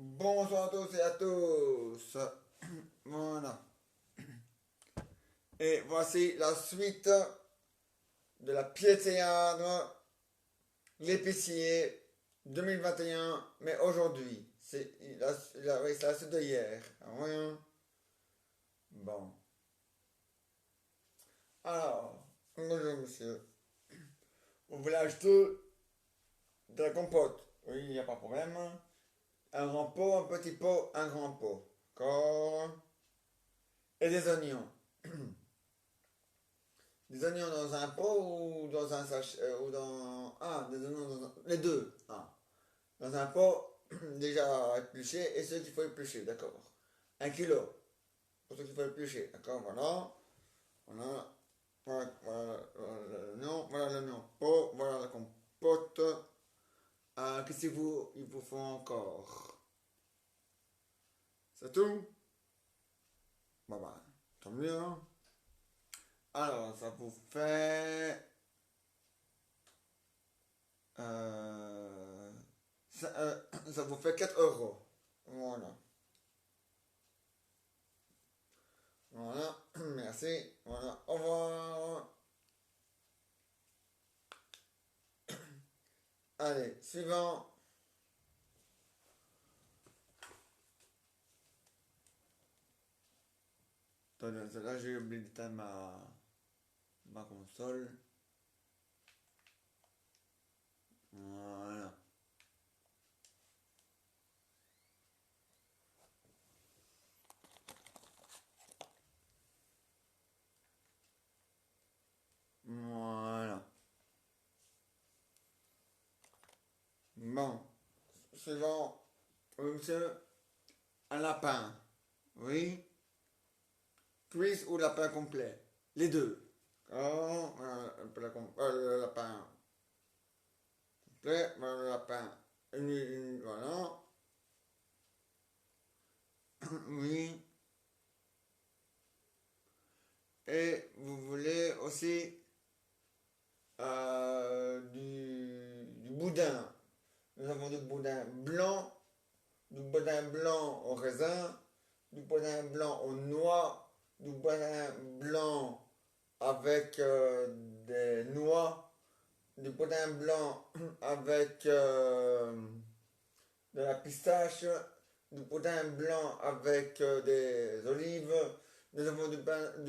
Bonjour à tous et à tous. Voilà. Et voici la suite de la Piétéane, l'épicier 2021, mais aujourd'hui. Oui, c'est la suite de hier. Rien. Bon. Alors, bonjour monsieur. Vous voulez acheter de la compote? Oui, il n'y a pas de problème. Un grand pot, un petit pot, un grand pot. D'accord. Et des oignons. Des oignons dans un pot ou dans un sachet ou dans... Ah, des oignons dans les deux. Ah. Dans un pot déjà épluché et ceux qu'il faut éplucher, d'accord. 1 kilo pour ceux qu'il faut éplucher, d'accord, voilà. Voilà. Voilà l'oignon, voilà l'oignon pot, voilà la compote. Qu'est-ce qu'il vous faut encore? C'est tout? Bah, tant mieux, hein. Alors, ça vous fait... Euh, ça vous fait 4 euros. Voilà. Voilà. Merci. Voilà. Au revoir. Allez, suivant. Attendez, là j'ai oublié d'éteindre ma console. Voilà. Voilà. Bon. Suivant. Oui, monsieur. Un lapin. Oui. Cuisse ou lapin complet? Les deux. Oh, voilà, le lapin complet. Voilà le lapin. Voilà. Oui. Et vous voulez aussi du boudin. Nous avons du boudin blanc, du boudin blanc au raisin, du boudin blanc aux noix, du boudin blanc avec des noix, du boudin blanc avec de la pistache, du boudin blanc avec des olives. Nous avons du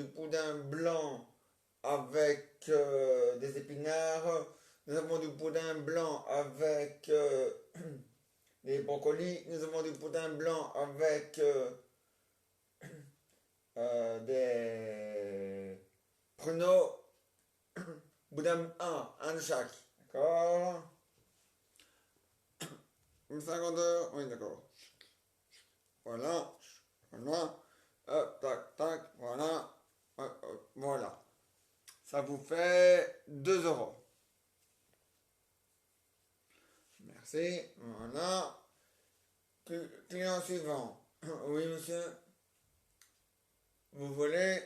boudin blanc avec des épinards. Nous avons du boudin blanc avec des brocolis. Nous avons du boudin blanc avec des pruneaux. Boudin un de chaque. D'accord? Une 52, oui, d'accord. Voilà. Voilà. Hop, tac, tac, voilà. Hop, hop, voilà. Ça vous fait 2 euros. Merci. Voilà. Client suivant. Oui, monsieur. Vous voulez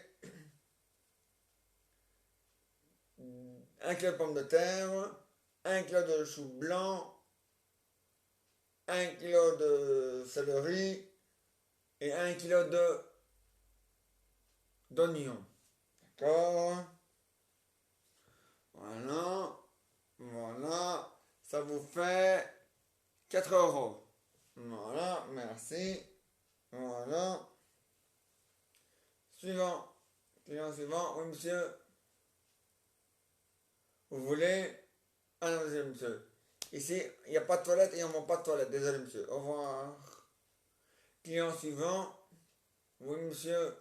1 kilo de pommes de terre, 1 kilo de choux blancs, 1 kilo de céleri et 1 kilo d'oignons. D'accord? Voilà. Voilà. Ça vous fait 4 euros. Voilà. Merci. Voilà. Suivant. Client suivant. Oui, monsieur. Vous voulez... Ah non, désolé, monsieur. Ici, il n'y a pas de toilette et on ne vend pas de toilette. Désolé, monsieur. Au revoir. Client suivant. Oui, monsieur.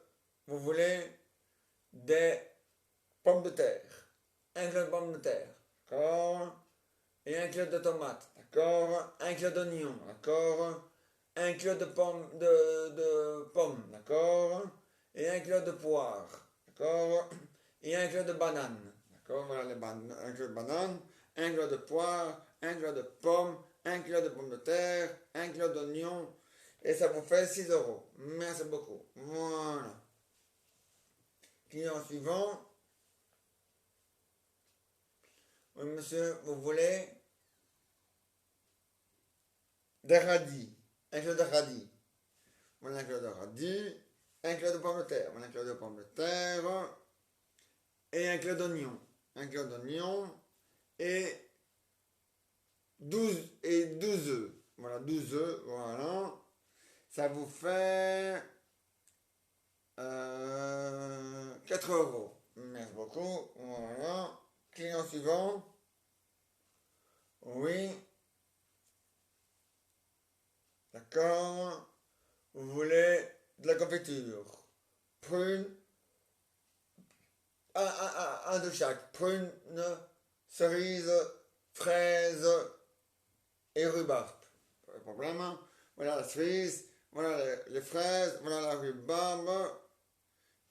Vous voulez des pommes de terre. 1 kilo de pommes de terre. D'accord? Et 1 kilo de tomates. D'accord? 1 kilo d'oignons. D'accord? 1 kilo de pommes. D'accord? Et 1 kilo de poire. D'accord? Et 1 kilo de bananes. D'accord? Voilà les bananes. 1 kilo de bananes. 1 kilo de poire. 1 kilo de pommes. 1 kilo de pommes de terre. 1 kilo d'oignons. Et ça vous fait 6 euros. Merci beaucoup. Voilà. Client suivant. Oui, monsieur, vous voulez des radis. un kilo de radis. Voilà un kilo de radis. Un kilo de pommes de terre. Voilà un kilo de pommes de terre. Et un kilo d'oignon. Un kilo d'oignon. Et 12 œufs. Voilà, 12 œufs. Voilà. Ça vous fait 4 euros. Merci beaucoup. Voilà. Client suivant. Oui. D'accord. Vous voulez de la confiture. Prune. Un de chaque. Prune, cerise, fraise et rhubarbe. Pas de problème. Voilà la cerise. Voilà les fraises. Voilà la rhubarbe.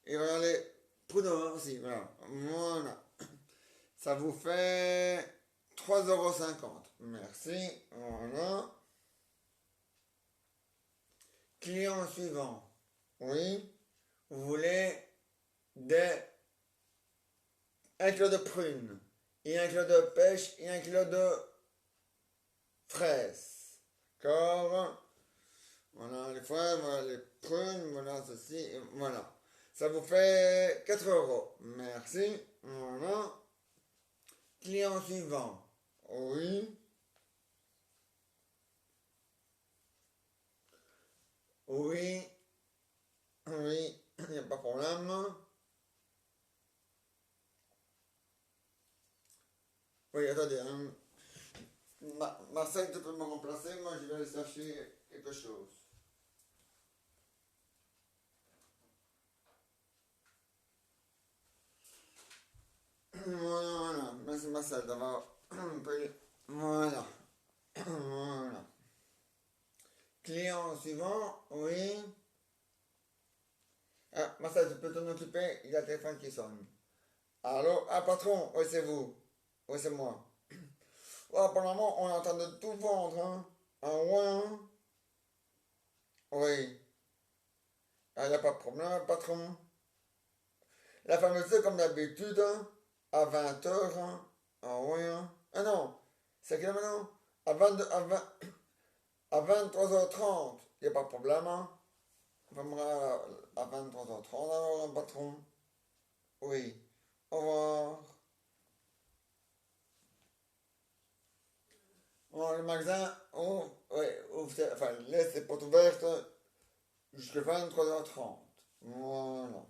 Et voilà les prunes aussi. Voilà. Voilà. Ça vous fait 3,50 €. Merci. Voilà. Client suivant. Oui. Vous voulez des 1 kilo de prunes et 1 kilo de pêche et 1 kilo de fraises. D'accord. Voilà les fraises, voilà les prunes, voilà ceci, et voilà. Ça vous fait 4 euros. Merci. Voilà. Client suivant. Oui. Oui. Oui. Il n'y a pas de problème. Oui, attendez. Marcel, tu peux me remplacer? Moi, je vais aller chercher quelque chose. Voilà. Merci, Marcel, d'avoir pris. Voilà. Voilà. Client suivant, oui. Ah, Marcel, tu peux t'en occuper, il y a le téléphone qui sonne. Allô? Ah, patron, oui, c'est vous. Oui, c'est moi. Oh, apparemment, on est en train de tout vendre, hein. Ah ouais, hein. Oui. Ah, il n'y a pas de problème, patron. La fermeture, comme d'habitude, hein, à 20 h, hein. Ah ouais, hein. Ah non, c'est quelle heure maintenant? À 23h30. Il n'y a pas de problème, hein. On fermera à 23h30 alors, un patron. Oui. Au revoir. Bon, le magasin ouvre, ouais, enfin, laisse les portes ouvertes jusqu'à 23h30. Voilà.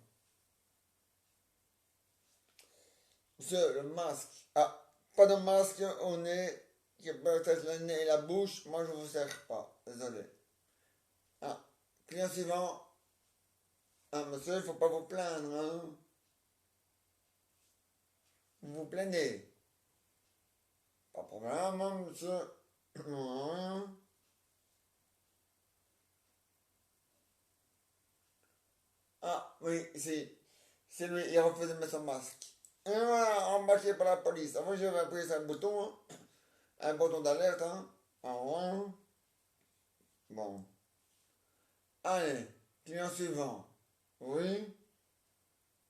Monsieur, le masque. Ah, pas de masque au nez qui protège le nez et la bouche. Moi, je ne vous sers pas. Désolé. Ah, client suivant. Ah, monsieur, il ne faut pas vous plaindre, hein. Vous vous plaignez. Pas de problème, hein, monsieur. Ouais. Ah, oui, c'est lui, il refuse de mettre son masque. Et voilà, embarqué par la police. Avant, je vais appuyer sur un bouton d'alerte, hein. Ah ouais. Bon. Allez, client suivant. Oui.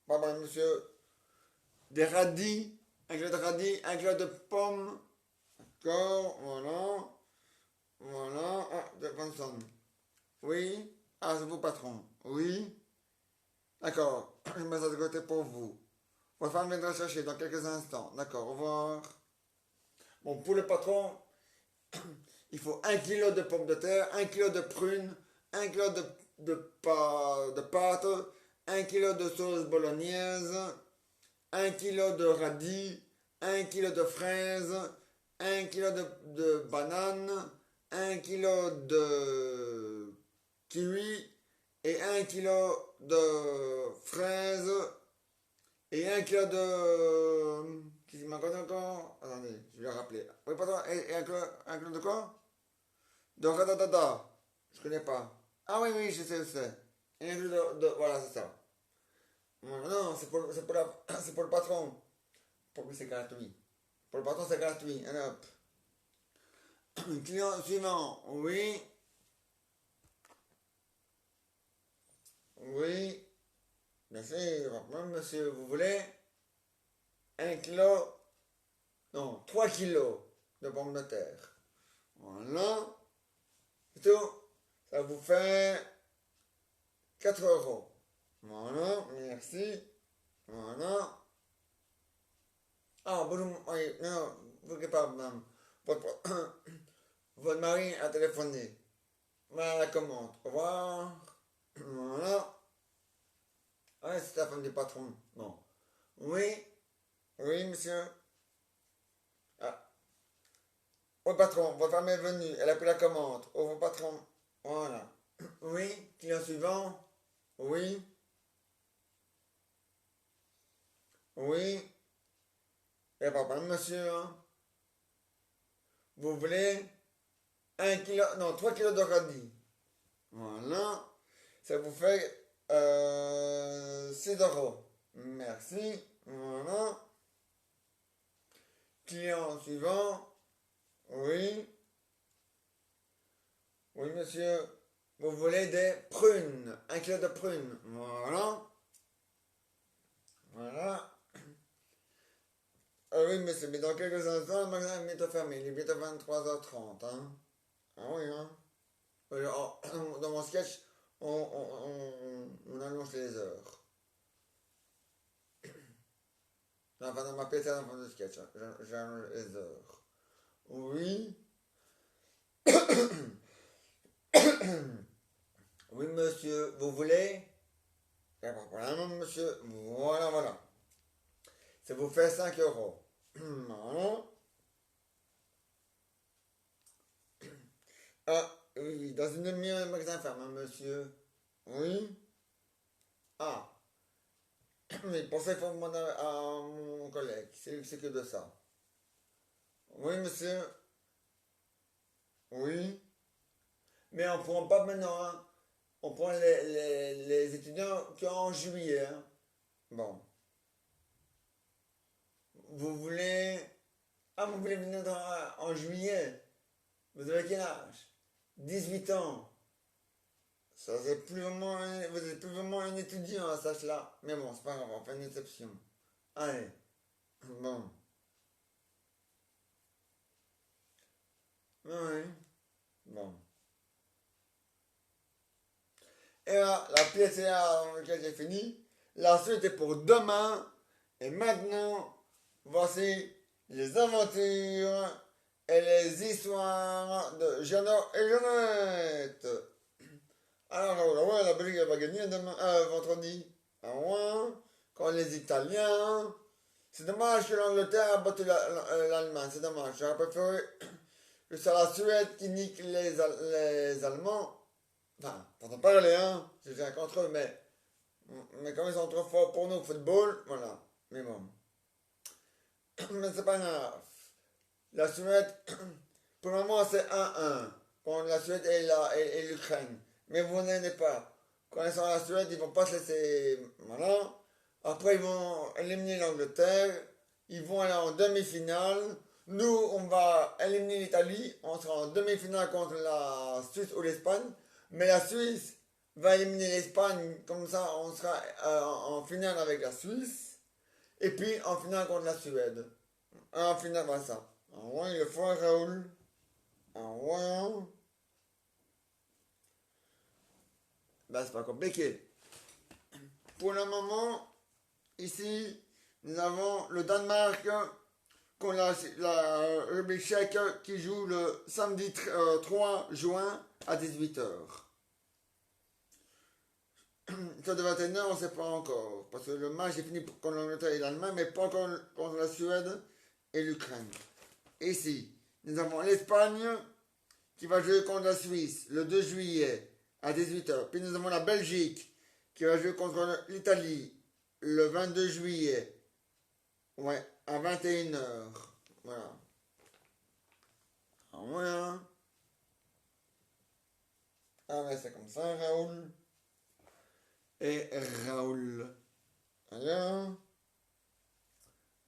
Pardon, monsieur. Des radis. Un kilo de radis, un kilo de pommes. D'accord, voilà. Voilà. Ah, de Vincent. Oui. Ah, c'est vous, patron. Oui. D'accord. Je mets ça de côté pour vous. Votre femme viendra chercher dans quelques instants. D'accord, au revoir. Bon, pour le patron, il faut 1 kilo de pommes de terre, 1 kilo de prunes, 1 kilo de pâtes, 1 kilo de sauce bolognaise, 1 kilo de radis, 1 kilo de fraises, 1 kilo de bananes, 1 kilo de kiwi et 1 kilo de fraises et 1 kilo de... Qu'est-ce qu'il manque encore? Attendez, je vais le rappeler. Oui, pardon, et 1 kilo de quoi? De ratatata. Je connais pas. Ah oui, oui, je sais, je sais. Et 1 kilo voilà, c'est ça. Non, c'est pour le patron. Pour lui, c'est gratuit. Pour le patron, c'est gratuit. Allez, hop. Client suivant. Oui. Oui. Bien sûr. Monsieur, vous voulez 1 kilo? Non, 3 kilos de pommes de terre. Voilà. C'est tout. Ça vous fait 4 €. Voilà, merci. Voilà. Ah, bonjour, oui, non, vous ne pas, madame. Votre, votre mari a téléphoné. Voilà la commande. Au revoir. Voilà. Ah, c'est la femme du patron. Bon. Oui, oui, monsieur. Ah, au patron, votre femme est venue, elle a pris la commande. Au revoir, patron. Voilà. Oui, client suivant. Oui, oui. Et pas de monsieur, hein. Vous voulez 1 kilo, non, 3 kilos de radis. Voilà. Ça vous fait 6 €. Merci. Voilà. Client suivant. Oui. Oui, monsieur. Vous voulez des prunes. 1 kilo de prunes. Voilà. Voilà. Ah oui, monsieur, mais dans quelques instants, le magasin est bientôt fermé. Il est bientôt 23h30, hein. Ah oui, hein. Dans mon sketch, on annonce les heures. Enfin, dans ma pièce, dans le sketch, hein, j'annonce les heures. Oui. Oui, monsieur, vous voulez? Il n'y a pas de problème, monsieur. Voilà, voilà. Ça vous fait 5 €. Voilà. Ah, oui, dans une demi-heure, le magasin ferme, hein, monsieur. Oui. Ah, mais pour ça, il faut demander à mon collègue. C'est lui qui s'occupe de ça. Oui, monsieur. Oui. Mais on ne prend pas maintenant, hein. On prend les étudiants qui ont en juillet, hein. Bon. Vous voulez... Ah, vous voulez venir en juillet? Vous avez quel âge? 18 ans. Ça, c'est plus vraiment vous êtes plus vraiment un étudiant à cet âge-là. Mais bon, c'est pas grave, on fait une exception. Allez. Bon. Oui. Bon. Et là, la pièce est là dans laquelle j'ai fini. La suite est pour demain. Et maintenant, voici les aventures et les histoires de Jeannot et Jeannette. Alors, ouais, la Belgique elle va gagner demain, vendredi. Ah ouais, quand les Italiens. C'est dommage que l'Angleterre a battu l'Allemagne, c'est dommage. J'aurais préféré que c'est la Suède qui nique les Allemands. Enfin, t'entends parler, hein, c'est rien contre eux, mais comme ils sont trop forts pour nous au football, voilà. Mais bon. Mais c'est pas grave. La Suède, pour le moment, c'est 1-1 contre la Suède et l'Ukraine. Mais vous n'aimez pas. Quand ils sont à la Suède, ils vont pas se laisser. Voilà. Après, ils vont éliminer l'Angleterre. Ils vont aller en demi-finale. Nous, on va éliminer l'Italie. On sera en demi-finale contre la Suisse ou l'Espagne. Mais la Suisse va éliminer l'Espagne. Comme ça, on sera en finale avec la Suisse. Et puis en finale contre la Suède. En finale, voilà ça. Ah ouais, le fort Raoul. Ah ouais. Ben, c'est pas compliqué. Pour le moment, ici, nous avons le Danemark contre la République tchèque qui joue le samedi 3 juin à 18h. Ça de 21h, on ne sait pas encore. Parce que le match est fini contre l'Angleterre et l'Allemagne, mais pas encore contre la Suède et l'Ukraine. Ici, nous avons l'Espagne qui va jouer contre la Suisse le 2 juillet à 18h. Puis nous avons la Belgique qui va jouer contre l'Italie le 22 juillet, ouais, à 21h. Voilà. Ah ouais, hein. Ah ouais, c'est comme ça, Raoul. Et Raoul. Alors,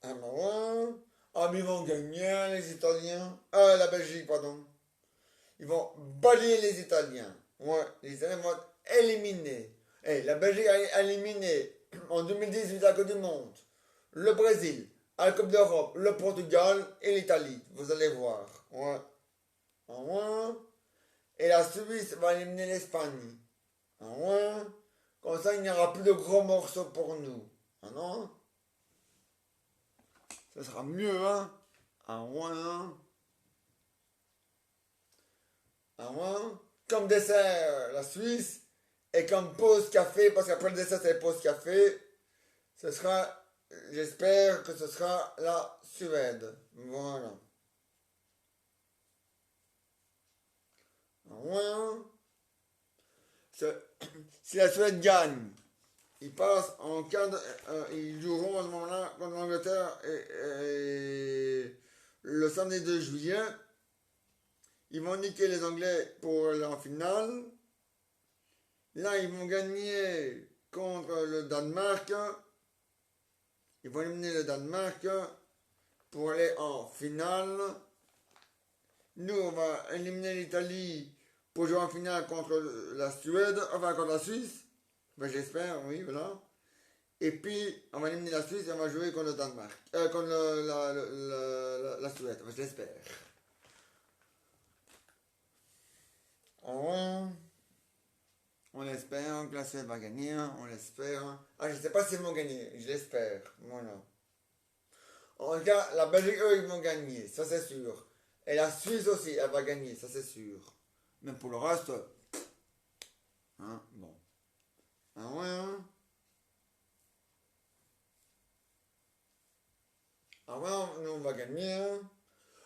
ah bah ouais. Ah, mais ils vont gagner, les Italiens. Ah, la Belgique, pardon. Ils vont balayer les Italiens. Ouais, les Italiens vont être éliminés. Et la Belgique a éliminé en 2018 à la Coupe du Monde le Brésil, à la Coupe d'Europe, le Portugal et l'Italie. Vous allez voir. Ouais. Ouais. Et la Suisse va éliminer l'Espagne. Ah ouais. Comme ça, il n'y aura plus de gros morceaux pour nous. Ah non? Ce sera mieux, hein? Ah ouais, hein? Ah ouais? Comme dessert, la Suisse. Et comme pause café, parce qu'après le dessert, c'est pause café. Ce sera, j'espère que ce sera la Suède. Voilà. Ah ouais, hein? Si la Suède gagne, ils passent en quart ils joueront à ce moment-là contre l'Angleterre et le samedi 2 juillet. Ils vont niquer les Anglais pour aller en finale. Là, ils vont gagner contre le Danemark. Ils vont éliminer le Danemark pour aller en finale. Nous, on va éliminer l'Italie pour jouer en finale contre la Suède, enfin contre la Suisse. Ben, j'espère, oui, voilà. Et puis, on va éliminer la Suisse et on va jouer contre le Danemark. Contre la Suède, ben, j'espère. On espère que la Suède va gagner, on l'espère. Ah, je sais pas s'ils vont gagner, je l'espère. Voilà. En tout cas, la Belgique, eux, ils vont gagner, ça c'est sûr. Et la Suisse aussi, elle va gagner, ça c'est sûr. Mais pour le reste, hein, bon. Ah ouais, hein? Ah ouais, nous on va gagner, hein?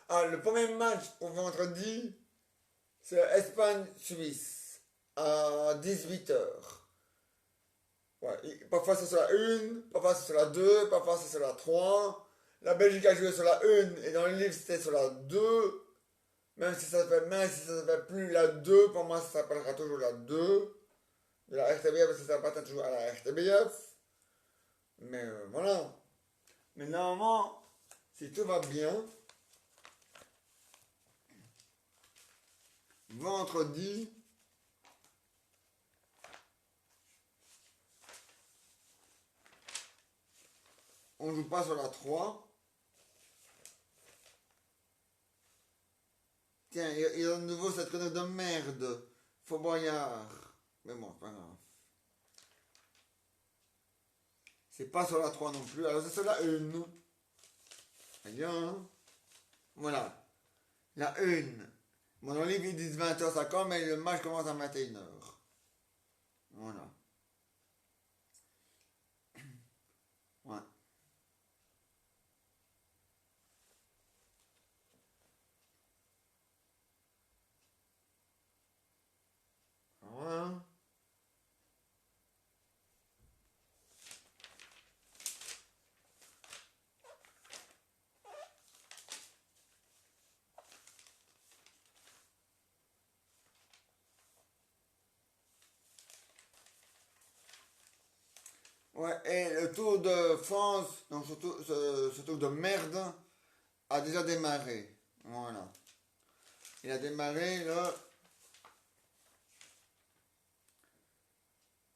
Ah, le premier match pour vendredi, c'est Espagne-Suisse à 18h. Ouais, parfois c'est sur la 1, parfois c'est sur la 2, parfois c'est sur la 3. La Belgique a joué sur la 1 et dans le livre c'était sur la 2. Même si ça s'appelle plus la 2, pour moi ça s'appellera toujours la 2 de la RTBF parce que ça appartient toujours à la RTBF. Mais voilà. Mais normalement, si tout va bien, vendredi, on joue pas sur la 3. Tiens, il y a de nouveau cette connerie de merde. Faux Boyard. Mais bon, c'est pas grave. C'est pas sur la 3 non plus. Alors c'est sur la 1. Très bien, hein? Voilà. La 1. Bon, dans le livre, ils disent 20h50, mais le match commence à 21h. Voilà. Ouais. Ouais. Ouais, et le Tour de France, donc surtout ce tour de merde, a déjà démarré. Voilà. Il a démarré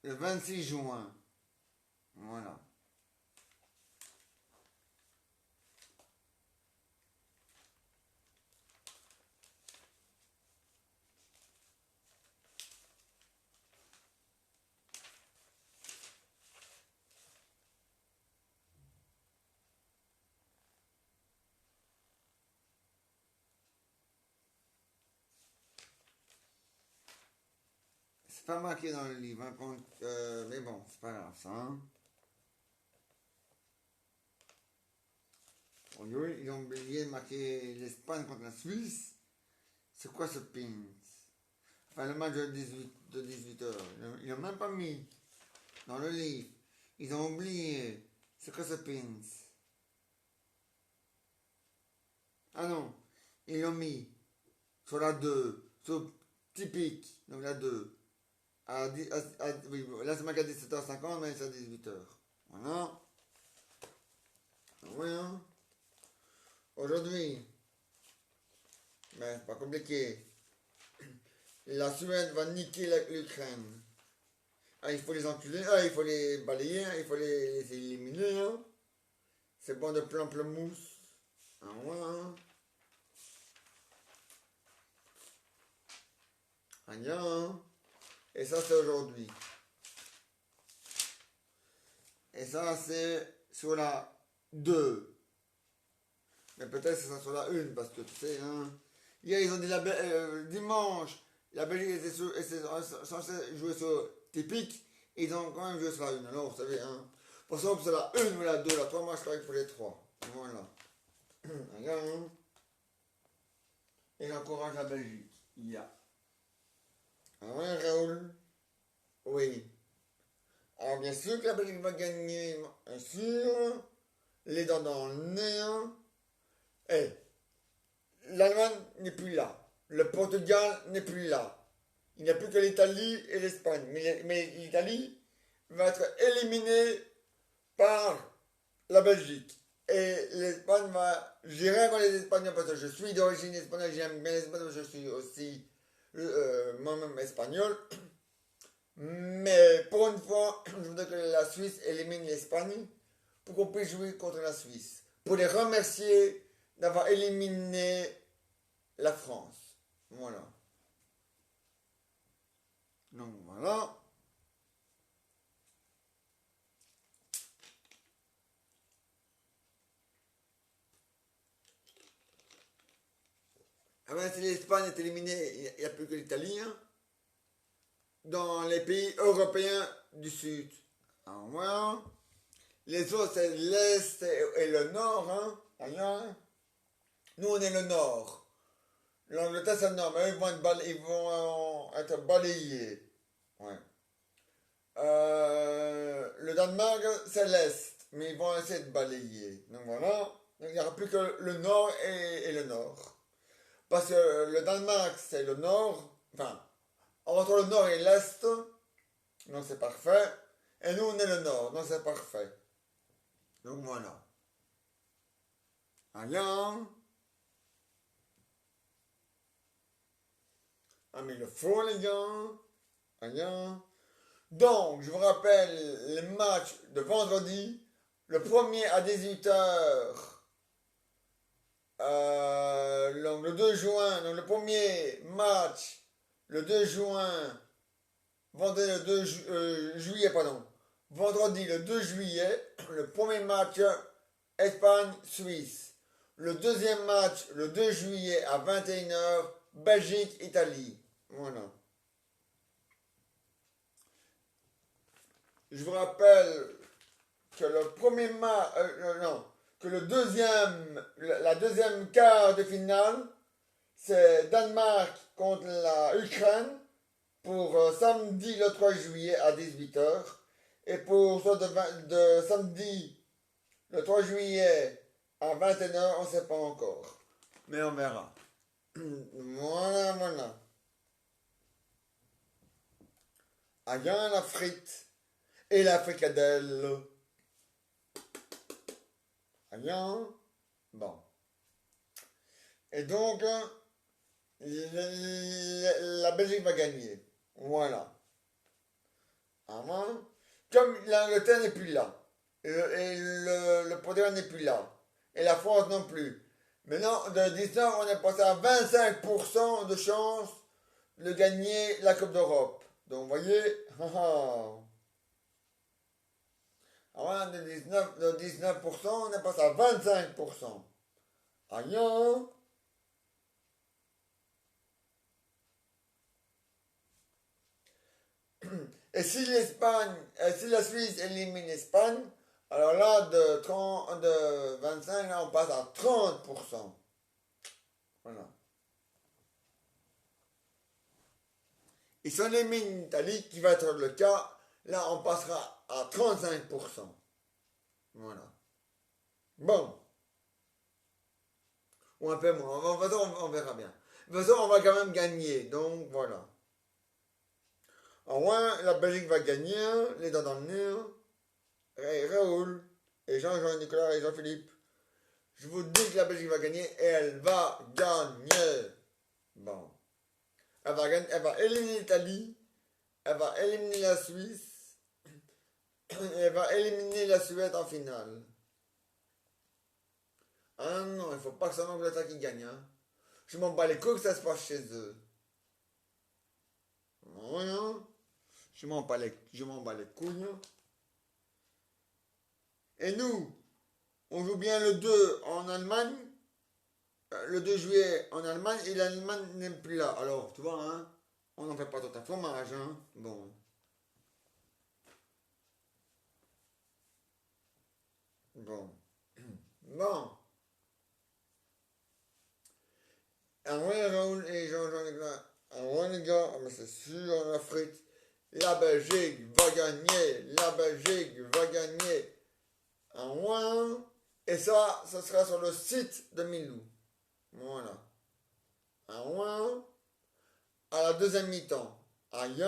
le 26 juin. Voilà. C'est pas marqué dans le livre, hein, mais bon, c'est pas grave ça. Hein. Bon, ils ont oublié de marquer l'Espagne contre la Suisse. C'est quoi ce pins? Enfin, le match de 18h. Ils n'ont même pas mis dans le livre. Ils ont oublié. C'est quoi ce pins? Ah non, ils l'ont mis sur la 2, sur typique, donc la 2. Oui, là c'est marqué à 17h50, mais c'est à 18h. Voilà. Oui, hein. Aujourd'hui, ben, c'est pas compliqué. La Suède va niquer l'Ukraine. Ah, il faut les enculer, ah, il faut les balayer, hein, il faut les éliminer. Hein. C'est bon de pamplemousse. Ah, ouais, hein. Rien. Et ça, c'est aujourd'hui. Et ça, c'est sur la 2. Mais peut-être que c'est sur la 1, parce que tu sais, hein. Hier, ils ont dit dimanche, la Belgique était censée jouer sur typique. Ils ont quand même joué sur la 1. Alors, vous savez, hein. Pour ça, c'est la 1 ou la 2, la 3, moi je travaille pour les 3. Voilà. Regarde, hein. Et j'encourage la Belgique. Il y a. Ah ouais, Raoul? Oui. Alors, bien sûr que la Belgique va gagner, bien sûr. Les dents dans le nez, hein. Et l'Allemagne n'est plus là. Le Portugal n'est plus là. Il n'y a plus que l'Italie et l'Espagne. Mais l'Italie va être éliminée par la Belgique. Et l'Espagne va. J'irai avec les Espagnols parce que je suis d'origine espagnole. J'aime bien l'Espagne parce que je suis aussi moi-même espagnol. Mais pour une fois, je voudrais que la Suisse élimine l'Espagne pour qu'on puisse jouer contre la Suisse. Pour les remercier d'avoir éliminé la France. Voilà. Donc voilà. Ah ben, si l'Espagne est éliminée, il n'y a plus que l'Italie. Hein, dans les pays européens du Sud. Alors voilà. Les autres, c'est l'Est et le Nord. Hein, ailleurs. Nous, on est le Nord. L'Angleterre, c'est le Nord. Mais eux, ils vont être balayés. Ouais. Le Danemark, c'est l'Est. Mais ils vont essayer de balayer. Donc voilà. Donc il n'y aura plus que le Nord et le Nord. Parce que le Danemark, c'est le Nord. Enfin, entre le Nord et l'Est. Donc c'est parfait. Et nous, on est le Nord. Donc c'est parfait. Donc voilà. Rien. Ah mais le faut les gars. Rien. Donc, je vous rappelle les matchs de vendredi. Le premier à 18h. Donc le 2 juin. Donc le premier match. Le 2 juin. Vendredi le 2 juillet, pardon. Vendredi le 2 juillet. Le premier match Espagne-Suisse. Le deuxième match le 2 juillet à 21h. Belgique-Italie. Voilà. Je vous rappelle que le premier match, non, que le deuxième, la deuxième quart de finale, c'est Danemark contre la Ukraine pour samedi le 3 juillet à 18h. Et pour soit de samedi le 3 juillet à 21h, on ne sait pas encore. Mais on verra. Voilà, voilà. Ailleurs la frite et la fricadelle. Ailleurs. Bon. Et donc, la Belgique va gagner. Voilà. Avant, comme l'Angleterre n'est plus là, et le Portugal n'est plus là, et la France non plus. Maintenant, de 19, on est passé à 25% de chance de gagner la Coupe d'Europe. Donc, vous voyez, avant de 19%, on est passé à 25%. Aïe. Et si si la Suisse élimine l'Espagne, alors là, de 25, là, on passe à 30%. Voilà. Et si on élimine l'Italie, qui va être le cas, là, on passera à 35%. Voilà. Bon. Ou un peu moins. De toute façon, on verra bien. De toute façon, on va quand même gagner. Donc, voilà. Au moins, la Belgique va gagner, les dents dans le nez. Et Raoul, et Jean-Jean, Nicolas et Jean-Philippe. Je vous dis que la Belgique va gagner et elle va gagner. Bon. Elle va éliminer l'Italie. Elle va éliminer la Suisse. Et elle va éliminer la Suède en finale. Ah non, il faut pas que ça manque l'État qui gagne. Hein. Je m'en bats les couilles que ça se passe chez eux. Rien. Je m'en bats les couilles. Et nous, on joue bien le 2 en Allemagne, le 2 juillet en Allemagne, et l'Allemagne n'est plus là. Alors, tu vois, hein, on n'en fait pas tout un fromage, hein. Bon. Bon. Bon. Ah ouais, Raoul et Jean-Jean. Ah ouais, les gars, ah, mais c'est sûr, la frite. La Belgique va gagner. La Belgique va gagner. Ah ouais. Et ça sera sur le site de Milou. Voilà. Ah ouais. À la deuxième mi-temps. Aïe.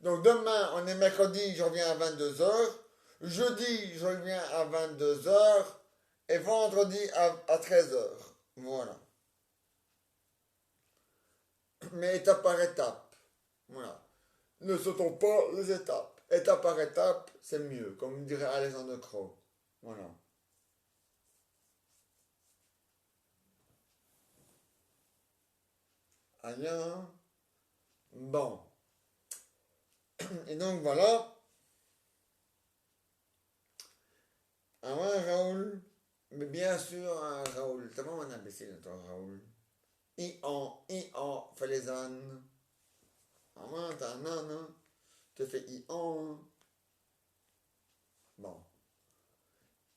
Donc demain, on est mercredi, je reviens à 22 h. Jeudi, je reviens à 22 h. Et vendredi à 13 h. Voilà. Mais étape par étape. Voilà. Ne sautons pas les étapes. Étape par étape, c'est mieux, comme dirait Alexandre Crowe. Voilà. Aïe. Bon. Et donc voilà. Ah ouais, Raoul. Mais bien sûr, hein, Raoul. T'es vraiment un imbécile, toi, Raoul. I-en, fais les ânes. Ah ouais, t'es un âne, hein. Tu fais I-en. Bon.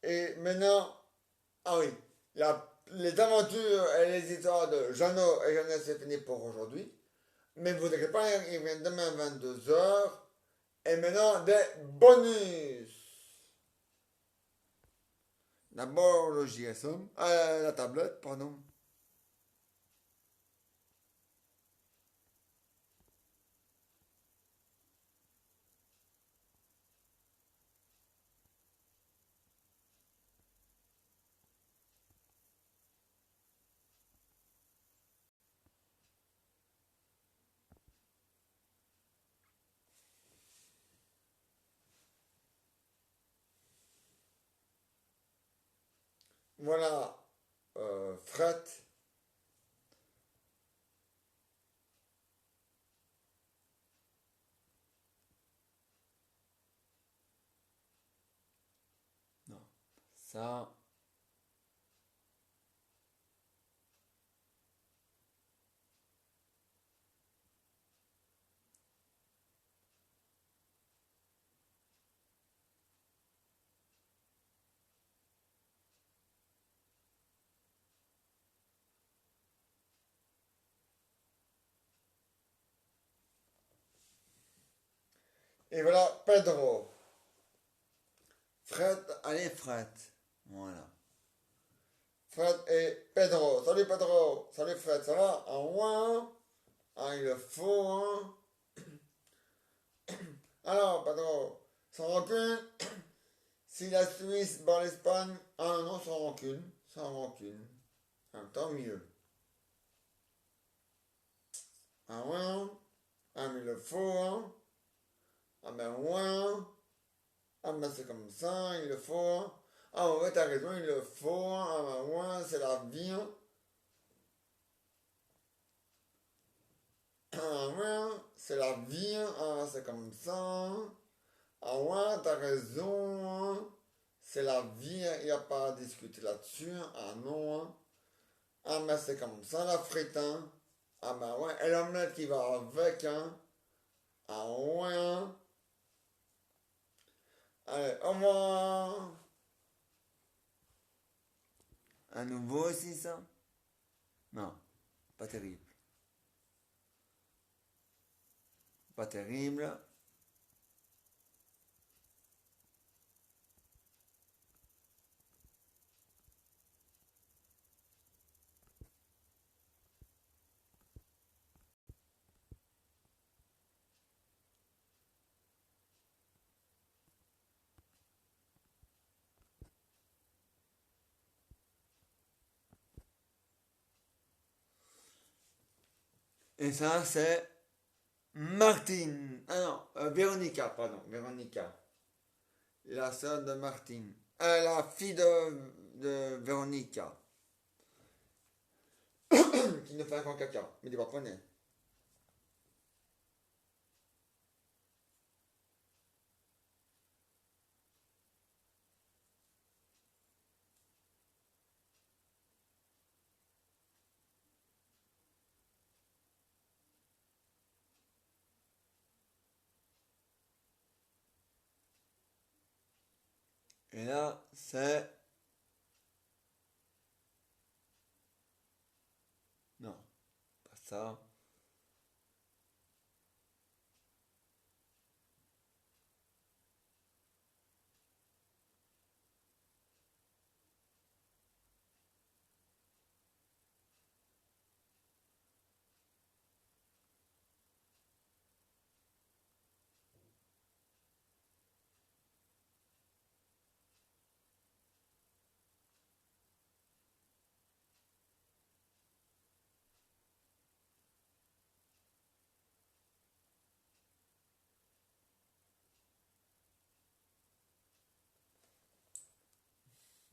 Et maintenant, ah oui, les aventures et les histoires de Jeannot et Jeannette, c'est fini pour aujourd'hui. Mais vous inquiétez pas, il vient demain à 22 h. Et maintenant, des bonus. D'abord le JSM, la tablette, pardon. Voilà, fret. Non, ça. Et voilà, Pedro. Fred, allez, Fred. Voilà. Fred et Pedro. Salut Pedro. Salut Fred, ça va? Ah ouais. Ah, il le faut, hein. Alors, Pedro, sans rancune, si la Suisse bat l'Espagne, ah non, sans rancune. Sans rancune. Ah, tant mieux. Ah ouais, hein. Ah, mais il le faut, hein. Ah ben ouais, hein. Ah ben c'est comme ça, il le faut, hein. Ah ouais, t'as raison, il le faut, hein. Ah ben ouais, c'est la vie, hein. Ah ouais, c'est la vie, hein. Ah, c'est comme ça, hein. Ah ouais, t'as raison, hein. C'est la vie, il n'y a pas à discuter là-dessus, hein. Ah non, hein. Ah mais c'est comme ça la frite, hein. Ah ben ouais, et l'omelette qui va avec, hein. Ah ouais, hein. Allez, au revoir. À nouveau aussi ça? Non, pas terrible. Pas terrible. Et ça, c'est Martine. Ah non, Véronica, pardon, Véronica. La sœur de Martine. La fille de Véronica. Qui ne fait un grand caca. Mais tu comprenez. Et là, c'est... Non, pas ça.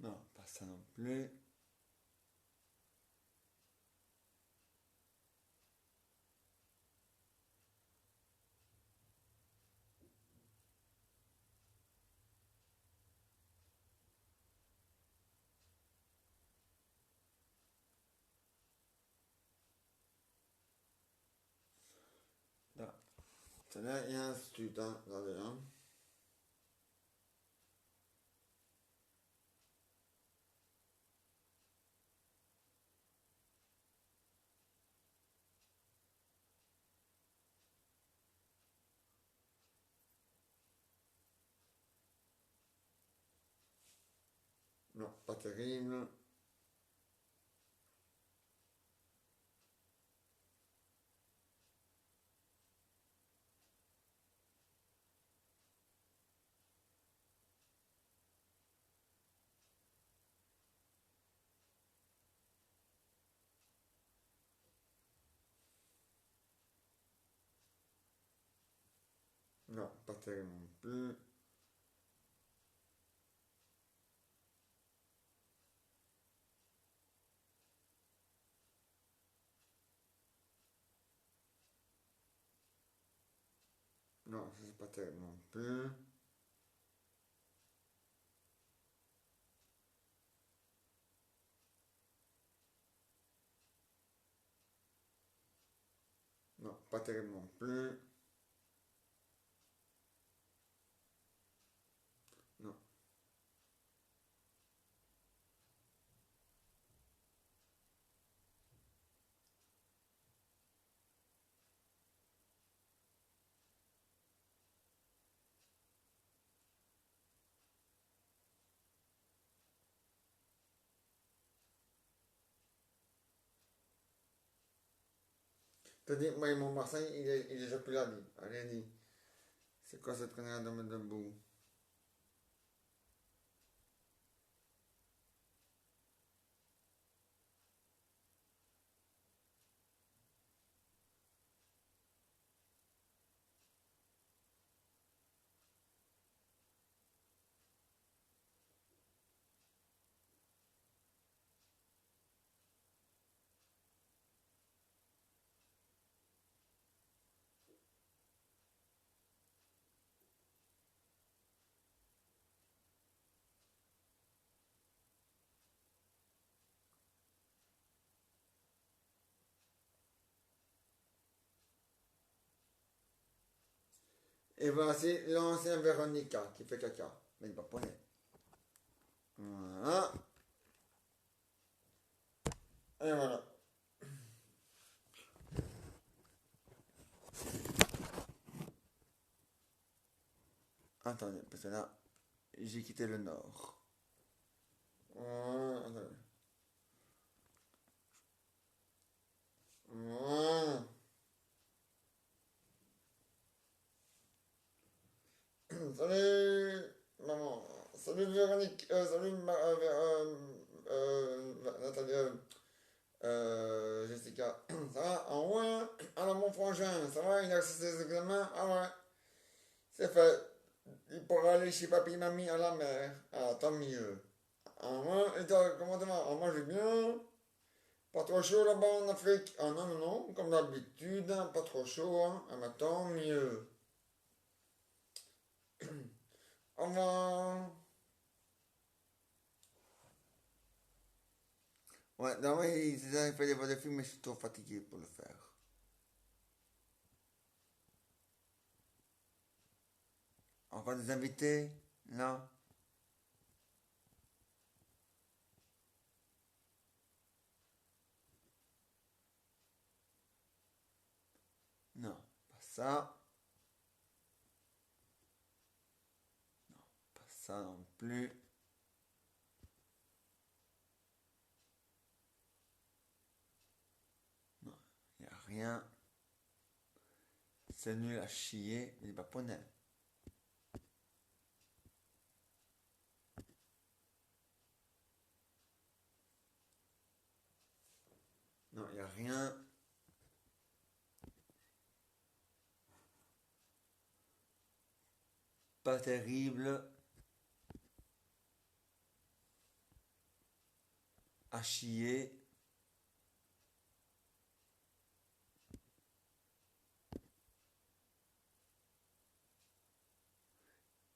Non, pas ça non plus. Là, celle-là, il y a un stud, hein. Regardez, hein. Non, pas terrible. Non, pas terrible non plus. Non, ça, c'est pas terrible non plus. Non, pas terrible non plus. Non. T'as dit, moi, mon Marseille, il est déjà plus là, lui. Allez, dis. C'est quoi cette connerie de mettre debout? Et voici l'ancien Véronica qui fait caca. Mais il va pas naître. Voilà. Et voilà. Attendez, parce que là, j'ai quitté le nord. Voilà, attendez. Voilà. Salut, maman. Salut Véronique. Salut Nathalie. Jessica. Ça va? Ah ouais? Alors mon frangin, ça va? Il a accès ses examens? Ah ouais. C'est fait. Il pourra aller chez papy et mamie à la mer. Ah, tant mieux. Ah ouais? Et toi, comment ça va? Ah, moi j'ai bien. Pas trop chaud là-bas en Afrique? Ah non, non, non, comme d'habitude, hein, pas trop chaud, hein. Ah bah tant mieux. Au revoir. Ouais, non, oui, c'est ça, il fait des voix de film, mais je suis trop fatigué pour le faire. Encore des invités? Non? ça. Pas ça non plus. Non, il n'y a rien. C'est nul à chier, les paponnets. Non, il n'y a rien. Pas terrible. À chier.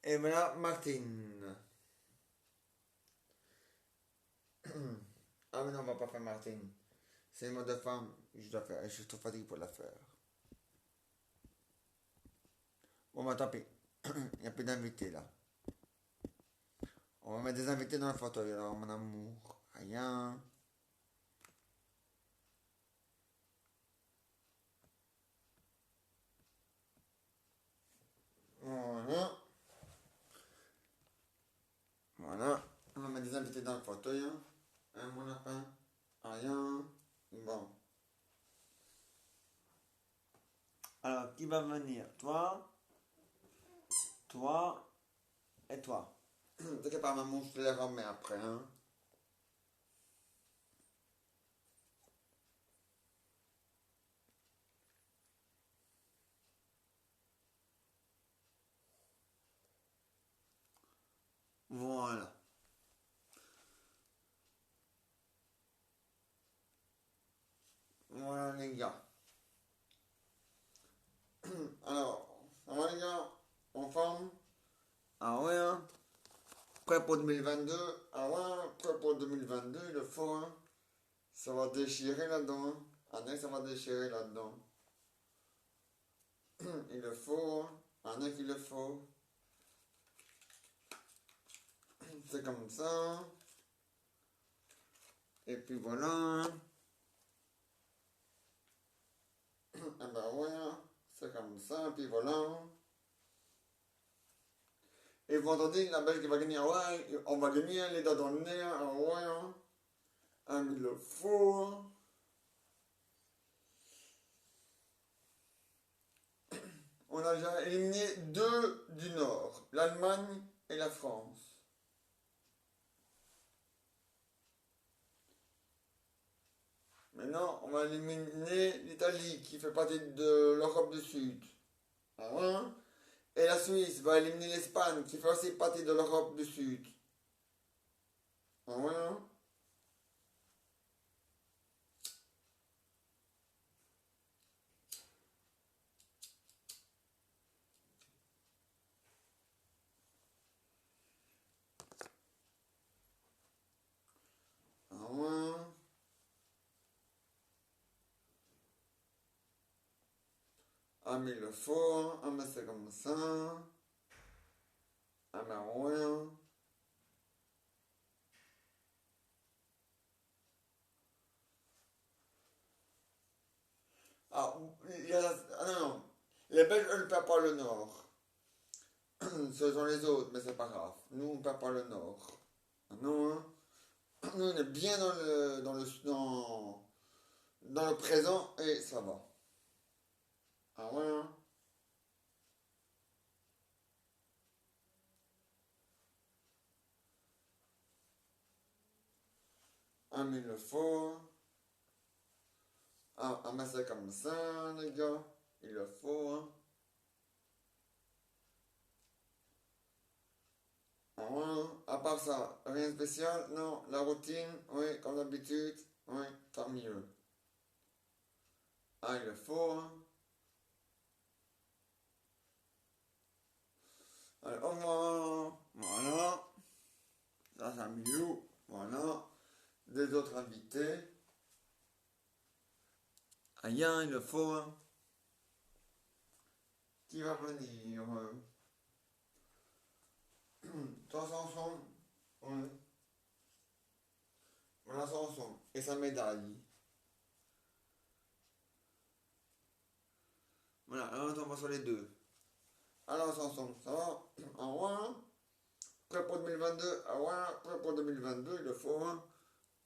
Et voilà, Martine. Ah mais non, on va pas faire Martine. C'est le mot de femme. Je dois faire. Je suis trop fatigué pour la faire. Bon bah tant pis. Il n'y a plus d'invités là. On va mettre des invités dans le fauteuil alors, mon amour. Rien. Voilà. Voilà. On va mettre des invités dans le fauteuil. Hein, mon lapin. Rien. Bon. Alors, qui va venir? Toi, toi et toi. T'inquiète pas, maman, je te les remets après, hein. Voilà. Voilà, les gars. Alors, ça va, les gars? En forme? Ah ouais, hein? Prêt pour 2022? Ah ouais, prêt pour 2022, il le faut, hein? Ça va déchirer là-dedans, hein? Ah non, ça va déchirer là-dedans. Il le faut, hein? Ah non, qu'il le faut. C'est comme ça. Et puis voilà, hein? Ah bah ouais, hein? C'est comme ça, et puis voilà, hein? Et vendredi, la Belgique va gagner, ah ouais, on va gagner, les doigts dans le nez, ah ouais, hein? Ah mais il le faut, hein? On a déjà éliminé deux du Nord, l'Allemagne et la France. Maintenant, on va éliminer l'Italie qui fait partie de l'Europe du Sud. Ah ouais, hein? Et la Suisse va éliminer l'Espagne qui fait aussi partie de l'Europe du Sud. Ah ouais, hein? Ah ouais, hein? Ah mais il le faut, hein? Ah mais c'est comme ça. Ah mais ouais, hein? Ah, ah non, non. Les Belges, eux, ne perdent pas le Nord. Ce sont les autres, mais c'est pas grave. Nous, on ne perd pas le Nord. Ah non, hein? Nous, on est bien dans le présent et ça va. Ah ouais, hein? Ah mais il le faut, hein? Ah, mais c'est comme ça, les gars. Il le faut, hein? Ah ouais, hein? À part ça, rien de spécial? Non, la routine, oui, comme d'habitude, oui, tant mieux. Ah, il le faut, hein? Allez, au revoir. Voilà. Ça, c'est un milou. Voilà. Des autres invités. Rien, il le faut, hein? Qui va venir? Toi, Sanson? Oui. Voilà Sanson. Et sa médaille. Voilà, alors on va sur les deux. Alors ensemble, ça va? En moins, prêt pour 2022, ah ouais, prêt pour 2022, il le faut, hein.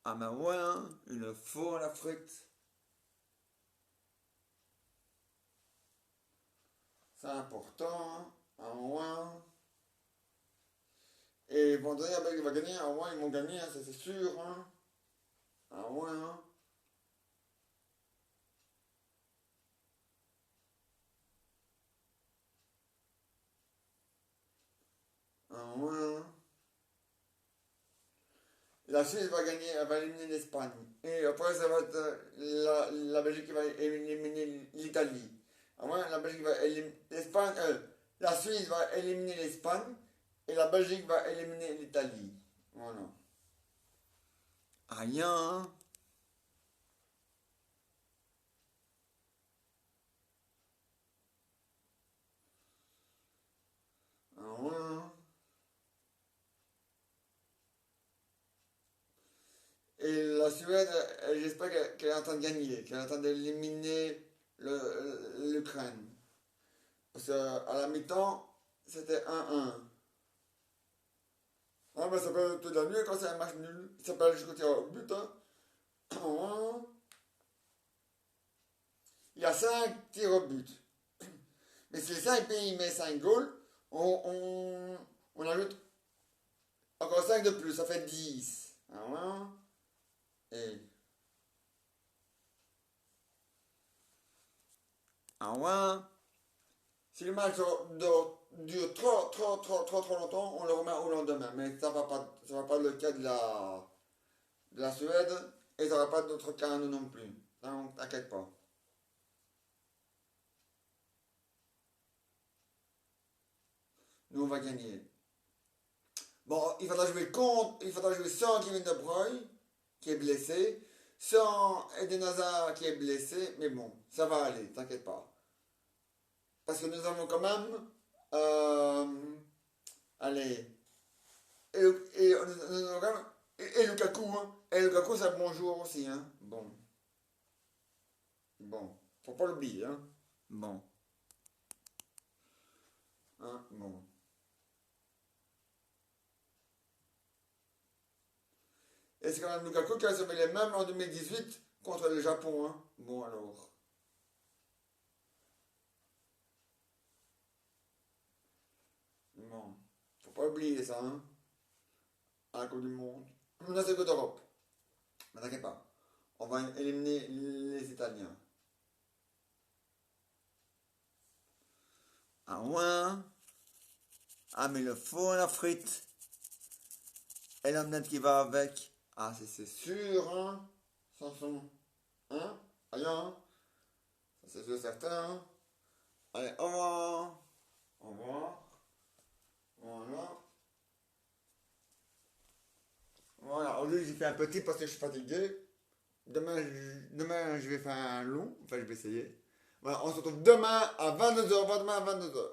Ah ben ouais, hein, il le faut la frite. C'est important, hein. Ah ouais. Et vendredi, la Belgique va gagner, ah ouais, ils vont gagner, hein, ça c'est sûr, hein. Ah ouais, hein. Ah ouais, hein. La Suisse va gagner, elle va éliminer l'Espagne. Et après, ça va être la Belgique qui va éliminer l'Italie. Ah ouais, la Belgique va éliminer l'Espagne. La Suisse va éliminer l'Espagne. Et la Belgique va éliminer l'Italie. Voilà. Rien. Ah ouais, hein. Et la Suède, j'espère qu'elle est en train de gagner, qu'elle est en train d'éliminer l'Ukraine. Parce qu'à la mi-temps, c'était 1-1. Ah, ben ça peut être la mieux quand c'est un match nul. Ça peut aller jusqu'au tir au but, hein. Ah, il y a 5 tirs au but. Mais si les 5 pays mettent 5 goals, on ajoute encore 5 de plus, ça fait 10. Ah, et, ah, si le match dure trop longtemps, on le remet au lendemain. Mais ça va pas être le cas de la Suède et ça va pas être notre cas à nous non plus. Donc, t'inquiète pas. Nous, on va gagner. Bon, il faudra jouer sans Kevin De Bruyne, qui est blessé, sans Eden Hazard, qui est blessé, mais bon, ça va aller, t'inquiète pas. Parce que nous avons quand même, euh, allez, nous avons quand même, et Lukaku, hein, et Lukaku, c'est un bon joueur aussi, hein. Bon, bon, faut pas l'oublier, hein. Bon, hein, bon. Et c'est quand même Lukaku qui a sauvé les mêmes en 2018 contre le Japon, hein. Bon, alors. Bon, faut pas oublier ça, hein. À la Coupe du Monde. Non, c'est que d'Europe. Mais t'inquiète pas. On va éliminer les Italiens. Ah ouais? Ah, mais le faux, la frite. Et l'omelette qui va avec. Ah, c'est sûr, hein? Sanson. Hein? Allez, hein? Ça, c'est sûr, certain, hein? Allez, au revoir. Au revoir. Voilà. Voilà, aujourd'hui j'ai fait un petit parce que je suis fatigué. Demain je vais faire un long. Enfin, je vais essayer. Voilà, on se retrouve demain à 22h. Demain à 22h.